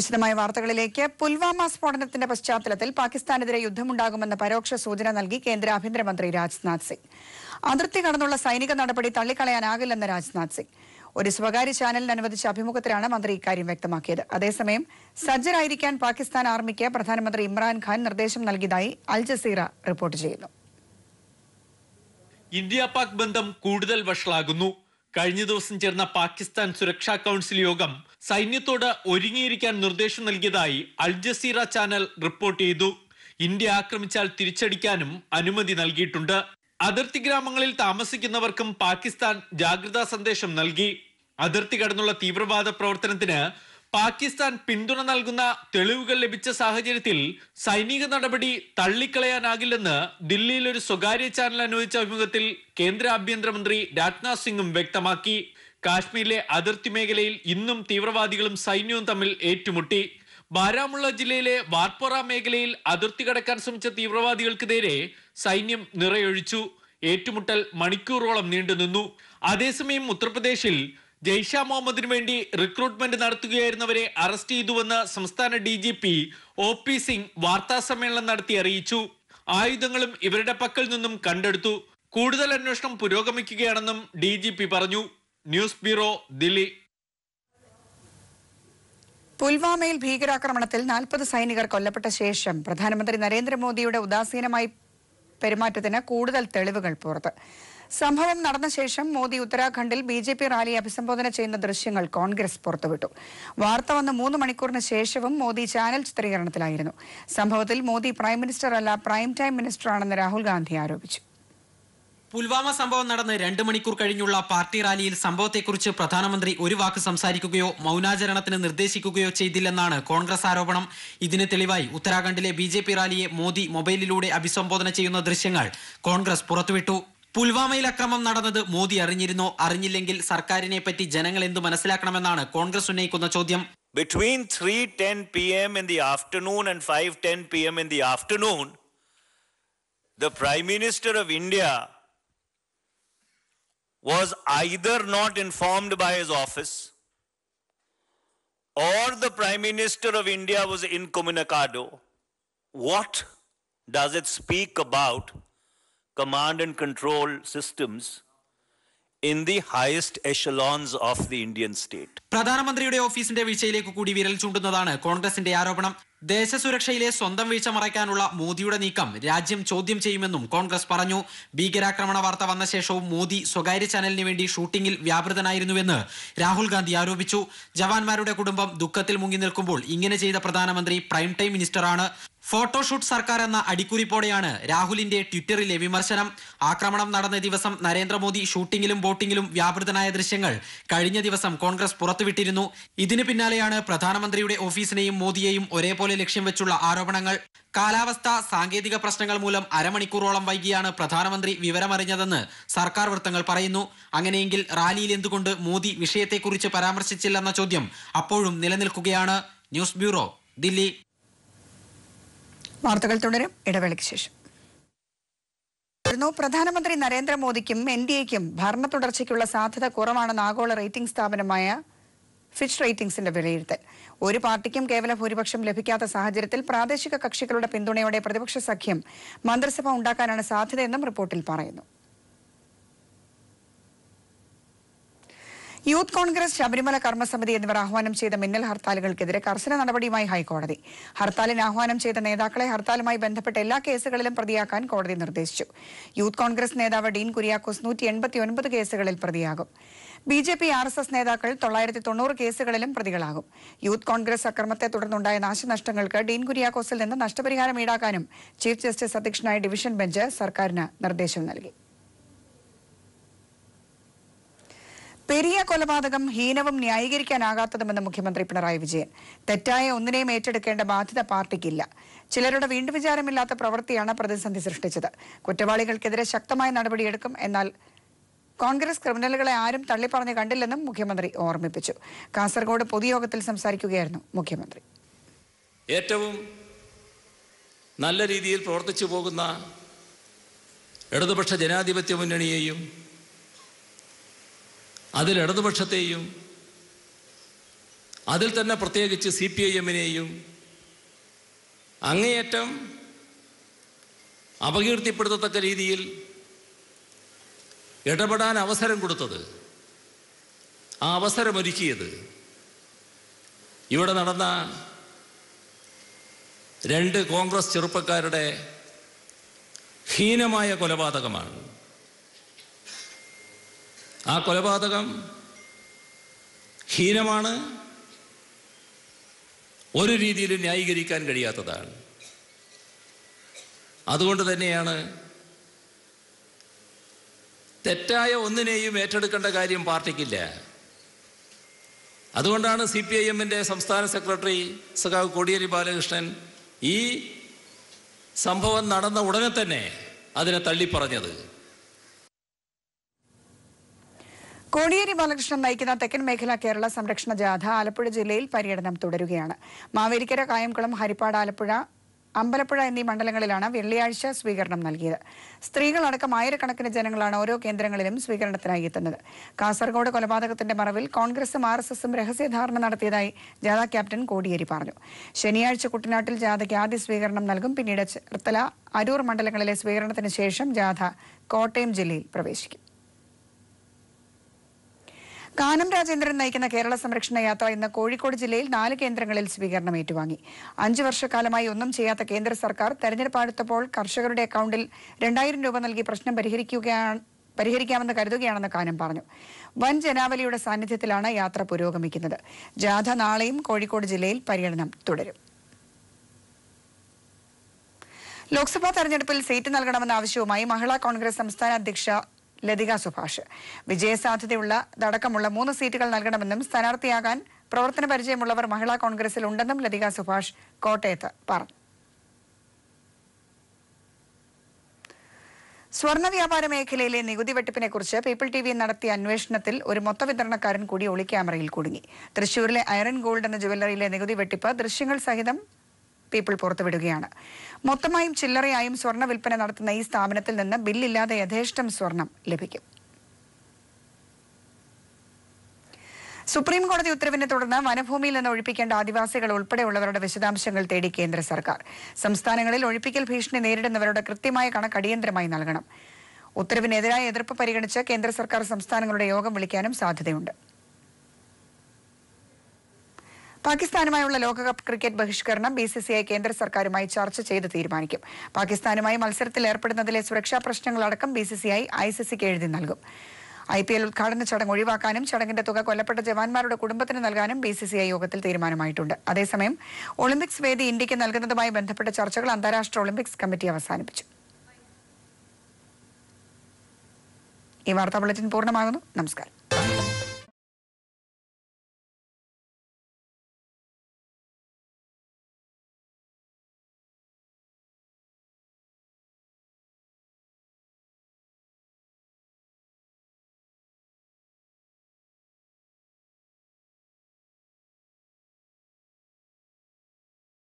വിശദമായ വാർത്തകളിലേക്ക്. പുൽവാമ സ്ഫോടനത്തിന്റെ പശ്ചാത്തലത്തിൽ പാകിസ്ഥാനെതിരെ യുദ്ധമുണ്ടാകുമെന്ന പരോക്ഷ സൂചന നൽകി കേന്ദ്ര ആഭ്യന്തരമന്ത്രി രാജ്നാഥ് സിംഗ്. അതിർത്തി കടന്നുള്ള സൈനിക നടപടി തള്ളിക്കളയാനാകില്ലെന്ന് രാജ്നാഥ് സിംഗ് ഒരു സ്വകാര്യ ചാനലിന് അനുവദിച്ച അഭിമുഖത്തിലാണ് മന്ത്രി ഇക്കാര്യം വ്യക്തമാക്കിയത്. അതേസമയം സജ്ജരായിരിക്കാൻ പാകിസ്ഥാൻ ആർമിക്ക് പ്രധാനമന്ത്രി ഇമ്രാൻഖാൻ നിർദ്ദേശം നൽകിയതായി അൽ ജസീറ റിപ്പോർട്ട് ചെയ്യുന്നു. ഇന്ത്യ പാക് ബന്ധം കൂടുതൽ വഷളാകുന്നു. കഴിഞ്ഞ ദിവസം ചേർന്ന പാകിസ്ഥാൻ സുരക്ഷാ കൗൺസിൽ യോഗം സൈന്യത്തോട് ഒരുങ്ങിയിരിക്കാൻ നിർദ്ദേശം നൽകിയതായി അൽ ജസീറ ചാനൽ റിപ്പോർട്ട് ചെയ്തു. ഇന്ത്യ ആക്രമിച്ചാൽ തിരിച്ചടിക്കാനും അനുമതി നൽകിയിട്ടുണ്ട്. അതിർത്തി ഗ്രാമങ്ങളിൽ താമസിക്കുന്നവർക്കും പാകിസ്ഥാൻ ജാഗ്രതാ സന്ദേശം നൽകി. അതിർത്തി കടന്നുള്ള തീവ്രവാദ പ്രവർത്തനത്തിന് പാകിസ്ഥാൻ പിന്തുണ നൽകുന്ന തെളിവുകൾ ലഭിച്ച സാഹചര്യത്തിൽ സൈനിക നടപടി തള്ളിക്കളയാനാകില്ലെന്ന് ദില്ലിയിൽ ഒരു സ്വകാര്യ ചാനൽ അനുവദിച്ച അഭിമുഖത്തിൽ കേന്ദ്ര ആഭ്യന്തരമന്ത്രി രാജ്നാഥ് സിംഗും വ്യക്തമാക്കി. കാശ്മീരിലെ അതിർത്തി മേഖലയിൽ ഇന്നും തീവ്രവാദികളും സൈന്യവും തമ്മിൽ ഏറ്റുമുട്ടി. ബാരാമുള്ള ജില്ലയിലെ വാർപോറ മേഖലയിൽ അതിർത്തി കടക്കാൻ ശ്രമിച്ച തീവ്രവാദികൾക്ക് നേരെ സൈന്യം നിറയൊഴിച്ചു. ഏറ്റുമുട്ടൽ മണിക്കൂറോളം നീണ്ടുനിന്നു. അതേസമയം ഉത്തർപ്രദേശിൽ ജയ്ഷ മുഹമ്മദിനു വേണ്ടി റിക്രൂട്ട്മെന്റ് നടത്തുകയായിരുന്നവരെ അറസ്റ്റ് ചെയ്തുവെന്ന് സംസ്ഥാന DGP OP സിംഗ് വാർത്താ സമ്മേളനം നടത്തി അറിയിച്ചു. ആയുധങ്ങളും ഇവരുടെ പക്കൽ നിന്നും കണ്ടെടുത്തു. കൂടുതൽ അന്വേഷണം പുരോഗമിക്കുകയാണെന്നും DGP പറഞ്ഞു. News bureau, Delhi. പുൽവാമയിൽ ഭീകരാക്രമണത്തിൽ 40 സൈനികർ കൊല്ലപ്പെട്ട ശേഷം പ്രധാനമന്ത്രി നരേന്ദ്രമോദിയുടെ ഉദാസീനമായ പെരുമാറ്റത്തിന് കൂടുതൽ തെളിവുകൾ പുറത്ത്. സംഭവം നടന്ന ശേഷം മോദി ഉത്തരാഖണ്ഡിൽ BJP റാലിയെ അഭിസംബോധന ചെയ്യുന്ന ദൃശ്യങ്ങൾ കോൺഗ്രസ് പുറത്തുവിട്ടു. വാർത്ത വന്ന് 3 മണിക്കൂറിന് ശേഷവും മോദി ചാനൽ ചിത്രീകരണത്തിലായിരുന്നു. സംഭവത്തിൽ മോദി പ്രൈം മിനിസ്റ്റർ അല്ല, പ്രൈം ടൈം മിനിസ്റ്ററാണെന്ന് രാഹുൽ ഗാന്ധി ആരോപിച്ചു. പുൽവാമ സംഭവം നടന്ന് 2 മണിക്കൂർ കഴിഞ്ഞുള്ള പാർട്ടി റാലിയിൽ സംഭവത്തെക്കുറിച്ച് പ്രധാനമന്ത്രി ഒരു വാക്ക് സംസാരിക്കുകയോ മൗനാചരണത്തിന് നിർദ്ദേശിക്കുകയോ ചെയ്തില്ലെന്നാണ് കോൺഗ്രസ് ആരോപണം. ഇതിന് തെളിവായി ഉത്തരാഖണ്ഡിലെ BJP റാലിയെ മോദി മൊബൈലിലൂടെ അഭിസംബോധന ചെയ്യുന്ന ദൃശ്യങ്ങൾ കോൺഗ്രസ് പുറത്തുവിട്ടു. പുൽവാമയിൽ അക്രമം നടന്നത് മോദി അറിഞ്ഞിരുന്നോ? അറിഞ്ഞില്ലെങ്കിൽ സർക്കാരിനെ പറ്റി ജനങ്ങൾ എന്ത് മനസ്സിലാക്കണമെന്നാണ് കോൺഗ്രസ് ഉന്നയിക്കുന്ന ചോദ്യം. Between 3:10 p.m. in the afternoon and 5:10 p.m. in the afternoon, the Prime Minister of India was either not informed by his office or the Prime Minister of India was incommunicado. What does it speak about command and control systems in the highest echelons of the Indian state? പ്രധാനമന്ത്രിയുടെ ഓഫീസിന്റെ വീഴ്ചയിലേക്ക് കൂടി വിരൽ ചൂണ്ടുന്നതാണ് കോൺഗ്രസിന്റെ ആരോപണം. ദേശസുരക്ഷയിലെ സ്വന്തം വീഴ്ച മറയ്ക്കാനുള്ള മോദിയുടെ നീക്കം രാജ്യം ചോദ്യം ചെയ്യുമെന്നും കോൺഗ്രസ് പറഞ്ഞു. ഭീകരാക്രമണ വാർത്ത വന്ന ശേഷവും മോദി സ്വകാര്യ ചാനലിന് വേണ്ടി ഷൂട്ടിംഗിൽ വ്യാപൃതനായിരുന്നുവെന്ന് രാഹുൽ ഗാന്ധി ആരോപിച്ചു. ജവാന്മാരുടെ കുടുംബം ദുഃഖത്തിൽ മുങ്ങി നിൽക്കുമ്പോൾ ഇങ്ങനെ ചെയ്ത പ്രധാനമന്ത്രി പ്രൈം ടൈം മിനിസ്റ്ററാണ്. ഫോട്ടോഷൂട്ട് സർക്കാർ എന്ന അടിക്കുറിപ്പോടെയാണ് രാഹുലിന്റെ ട്വിറ്ററിലെ വിമർശനം. ആക്രമണം നടന്ന ദിവസം നരേന്ദ്രമോദി ഷൂട്ടിംഗിലും ബോട്ടിംഗിലും വ്യാപൃതനായ ദൃശ്യങ്ങൾ കഴിഞ്ഞ ദിവസം കോൺഗ്രസ് പുറത്തുവിട്ടിരുന്നു. ഇതിന് പിന്നാലെയാണ് പ്രധാനമന്ത്രിയുടെ ഓഫീസിനെയും മോദിയെയും ഒരേപോലെ ലക്ഷ്യം വെച്ചുള്ള ആരോപണങ്ങൾ. കാലാവസ്ഥ, സാങ്കേതിക പ്രശ്നങ്ങൾ മൂലം അരമണിക്കൂറോളം വൈകിയാണ് പ്രധാനമന്ത്രി വിവരമറിഞ്ഞതെന്ന് സർക്കാർ വൃത്തങ്ങൾ പറയുന്നു. അങ്ങനെയെങ്കിൽ റാലിയിൽ എന്തുകൊണ്ട് മോദി വിഷയത്തെക്കുറിച്ച് പരാമർശിച്ചില്ലെന്ന ചോദ്യം അപ്പോഴും നിലനിൽക്കുകയാണ്. News bureau, Delhi. വാർത്തകൾ തുടരും. ഇടവേളയ്ക്ക് ശേഷം. പ്രധാനമന്ത്രി നരേന്ദ്രമോദിക്കും NDAയ്ക്കും ഭരണ തുടർച്ചയ്ക്കുള്ള സാധ്യത കുറവാണെന്ന് ആഗോള റേറ്റിംഗ് സ്ഥാപനമായ ഫിച്ച് റേറ്റിംഗ്സിന്റെ വിലയിരുത്തൽ. ഒരു പാർട്ടിക്കും കേവല ഭൂരിപക്ഷം ലഭിക്കാത്ത സാഹചര്യത്തിൽ പ്രാദേശിക കക്ഷികളുടെ പിന്തുണയോടെ പ്രതിപക്ഷ സഖ്യം മന്ത്രിസഭ ഉണ്ടാക്കാനാണ് സാധ്യതയെന്നും റിപ്പോർട്ടിൽ പറയുന്നു. യൂത്ത് കോൺഗ്രസ്, ശബരിമല കർമ്മസമിതി എന്നിവർ ആഹ്വാനം ചെയ്ത മിന്നൽ ഹർത്താലുകൾക്കെതിരെ കർശന നടപടിയുമായി ഹൈക്കോടതി. ഹർത്താലിന് ആഹ്വാനം ചെയ്ത നേതാക്കളെ ഹർത്താലുമായി ബന്ധപ്പെട്ട എല്ലാ കേസുകളിലും പ്രതിയാക്കാൻ കോടതി നിർദ്ദേശിച്ചു. യൂത്ത് കോൺഗ്രസ് നേതാവ് ഡീൻ കുര്യാക്കോസ് 189 കേസുകളിൽ പ്രതിയാകും. BJP RSS നേതാക്കൾ 990 കേസുകളിലും പ്രതികളാകും. യൂത്ത് കോൺഗ്രസ് അക്രമത്തെ തുടർന്നുണ്ടായ നാശനഷ്ടങ്ങൾക്ക് ഡീൻ കുര്യാക്കോസിൽ നിന്ന് നഷ്ടപരിഹാരം ഈടാക്കാനും ചീഫ് ജസ്റ്റിസ് അധ്യക്ഷനായ ഡിവിഷൻ ബെഞ്ച് സർക്കാരിന് നിർദ്ദേശം നൽകി. പെരിയ കൊലപാതകം ഹീനവും ന്യായീകരിക്കാനാകാത്തതുമെന്ന് മുഖ്യമന്ത്രി പിണറായി വിജയൻ. തെറ്റായ ഒന്നിനെയും ഏറ്റെടുക്കേണ്ട ബാധ്യത പാർട്ടിക്കില്ല. ചിലരുടെ വീണ്ടുവിചാരമില്ലാത്ത പ്രവൃത്തിയാണ് പ്രതിസന്ധി സൃഷ്ടിച്ചത്. കുറ്റവാളികൾക്കെതിരെ ശക്തമായ നടപടിയെടുക്കും. എന്നാൽ കോൺഗ്രസ് ക്രിമിനലുകളെ ആരും തള്ളിപ്പറഞ്ഞു കണ്ടില്ലെന്നും മുഖ്യമന്ത്രി ഓർമ്മിപ്പിച്ചു. കാസർഗോഡ് പൊതുയോഗത്തിൽ സംസാരിക്കുകയായിരുന്നു മുഖ്യമന്ത്രി. ഏറ്റവും നല്ല രീതിയിൽ പ്രവർത്തിച്ചു പോകുന്ന ഇടതുപക്ഷ ജനാധിപത്യ മുന്നണിയെയും അതിൽ ഇടതുപക്ഷത്തെയും അതിൽ തന്നെ പ്രത്യേകിച്ച് CPIM-നെയും അങ്ങേയറ്റം അപകീർത്തിപ്പെടുത്തത്തക്ക രീതിയിൽ ഇടപെടാൻ അവസരം കൊടുത്തത്, ആ അവസരമൊരുക്കിയത് ഇവിടെ നടന്ന 2 കോൺഗ്രസ് ചെറുപ്പക്കാരുടെ ഹീനമായ കൊലപാതകമാണ്. ആ കൊലപാതകം ഹീനമാണ്, ഒരു രീതിയിലും ന്യായീകരിക്കാൻ കഴിയാത്തതാണ്. അതുകൊണ്ട് തന്നെയാണ് തെറ്റായ ഒന്നിനെയും ഏറ്റെടുക്കേണ്ട കാര്യം പാർട്ടിക്കില്ല. അതുകൊണ്ടാണ് CPIM-ന്റെ സംസ്ഥാന സെക്രട്ടറി സഖാവ് കോടിയേരി ബാലകൃഷ്ണൻ ഈ സംഭവം നടന്ന ഉടനെ തന്നെ അതിനെ തള്ളിപ്പറഞ്ഞത്. കോടിയേരി ബാലകൃഷ്ണൻ നയിക്കുന്ന തെക്കൻ മേഖല കേരള സംരക്ഷണ ജാഥ ആലപ്പുഴ ജില്ലയിൽ പര്യടനം തുടരുകയാണ്. മാവേലിക്കര, കായംകുളം, ഹരിപ്പാട്, ആലപ്പുഴ, അമ്പലപ്പുഴ എന്നീ മണ്ഡലങ്ങളിലാണ് വെള്ളിയാഴ്ച സ്വീകരണം നൽകിയത്. സ്ത്രീകളടക്കം ആയിരക്കണക്കിന് ജനങ്ങളാണ് ഓരോ കേന്ദ്രങ്ങളിലും സ്വീകരണത്തിനായി എത്തുന്നത്. കാസർഗോഡ് കൊലപാതകത്തിന്റെ മറവിൽ കോൺഗ്രസും RSSും രഹസ്യധാരണ നടത്തിയതായി ജാഥ ക്യാപ്റ്റൻ കോടിയേരി പറഞ്ഞു. ശനിയാഴ്ച കുട്ടനാട്ടിൽ ജാഥയ്ക്ക് ആദ്യ സ്വീകരണം നൽകും. പിന്നീട് ചേർത്തല, അരൂർ മണ്ഡലങ്ങളിലെ സ്വീകരണത്തിന് ശേഷം ജാഥ കോട്ടയം ജില്ലയിൽ പ്രവേശിക്കും. കാനം രാജേന്ദ്രൻ നയിക്കുന്ന കേരള സംരക്ഷണ യാത്ര ഇന്ന് കോഴിക്കോട് ജില്ലയിൽ 4 കേന്ദ്രങ്ങളിൽ സ്വീകരണം ഏറ്റുവാങ്ങി. 5 വർഷക്കാലമായി ഒന്നും ചെയ്യാത്ത കേന്ദ്ര സർക്കാർ തെരഞ്ഞെടുപ്പ് അടുത്തപ്പോൾ കർഷകരുടെ അക്കൗണ്ടിൽ 2000 രൂപ നൽകി പ്രശ്നം പരിഹരിക്കാമെന്ന് കരുതുകയാണെന്ന് കാനം പറഞ്ഞു. വൻ ജനാവലിയുടെ സാന്നിധ്യത്തിലാണ് യാത്ര പുരോഗമിക്കുന്നത്. ജാഥ നാളെയും കോഴിക്കോട് ജില്ലയിൽ പര്യടനം തുടരും. ലോക്സഭാ തെരഞ്ഞെടുപ്പിൽ സീറ്റ് നൽകണമെന്ന ആവശ്യവുമായി മഹിളാ കോൺഗ്രസ് സംസ്ഥാന അധ്യക്ഷ ലതിക സുഭാഷ്. വിജയസാധ്യതയുള്ളതടക്കമുള്ള 3 സീറ്റുകൾ നൽകണമെന്നും സ്ഥാനാർത്ഥിയാകാൻ പ്രവർത്തന പരിചയമുള്ളവർ മഹിളാ കോൺഗ്രസിൽ ഉണ്ടെന്നും ലതിക സുഭാഷ് കോട്ടയത്ത് പറഞ്ഞു. സ്വർണ്ണ വ്യാപാര മേഖലയിലെ നികുതി വെട്ടിപ്പിനെക്കുറിച്ച് പീപ്പിൾ TV നടത്തിയ അന്വേഷണത്തിൽ ഒരു മൊത്ത വിതരണക്കാരൻ കൂടി ഒളിക്യാമറയിൽ കുടുങ്ങി. തൃശൂരിലെ ഐറൺ ഗോൾഡ് എന്ന ജുവല്ലറിയിലെ നികുതി വെട്ടിപ്പ് ദൃശ്യങ്ങൾ സഹിതം പീപ്പിൾ പുറത്തുവിടുകയാണ്. മൊത്തമായും ചില്ലറയായും സ്വർണ്ണ വിൽപ്പന നടത്തുന്ന ഈ സ്ഥാപനത്തിൽ നിന്ന് ബില്ലില്ലാതെ യഥേഷ്ടം സ്വർണം ലഭിക്കും. സുപ്രീം കോടതി ഉത്തരവിനെ തുടർന്ന് വനഭൂമിയിൽ നിന്ന് ഒഴിപ്പിക്കേണ്ട ആദിവാസികൾ ഉൾപ്പെടെയുള്ളവരുടെ വിശദാംശങ്ങൾ തേടി കേന്ദ്ര സർക്കാർ. സംസ്ഥാനങ്ങളിൽ ഒഴിപ്പിക്കൽ ഭീഷണി നേരിടുന്നവരുടെ കൃത്യമായ കണക്ക് അടിയന്തരമായി നൽകണം. ഉത്തരവിനെതിരായ എതിർപ്പ് പരിഗണിച്ച് കേന്ദ്ര സർക്കാർ സംസ്ഥാനങ്ങളുടെ യോഗം വിളിക്കാനും സാധ്യതയുണ്ട്. പാകിസ്ഥാനുമായുള്ള ലോകകപ്പ് ക്രിക്കറ്റ് ബഹിഷ്കരണം BCCI കേന്ദ്ര സർക്കാരുമായി ചർച്ച ചെയ്ത് തീരുമാനിക്കും. പാകിസ്ഥാനുമായി മത്സരത്തിൽ ഏർപ്പെടുന്നതിലെ സുരക്ഷാ പ്രശ്നങ്ങളടക്കം BCCI ICCക്ക് എഴുതി നൽകും. IPL ഉദ്ഘാടന ചടങ്ങ് ഒഴിവാക്കാനും ചടങ്ങിന്റെ തുക കൊല്ലപ്പെട്ട ജവാന്മാരുടെ കുടുംബത്തിന് നൽകാനും BCCI യോഗത്തിൽ തീരുമാനമായിട്ടുണ്ട്. അതേസമയം ഒളിമ്പിക്സ് വേദി ഇന്ത്യക്ക് നൽകുന്നതുമായി ബന്ധപ്പെട്ട ചർച്ചകൾ അന്താരാഷ്ട്ര ഒളിമ്പിക്സ് കമ്മിറ്റി അവസാനിപ്പിച്ചു. ഈ വാർത്താ ബുള്ളറ്റിൻ പൂർണ്ണമാകുന്നു. നമസ്കാരം.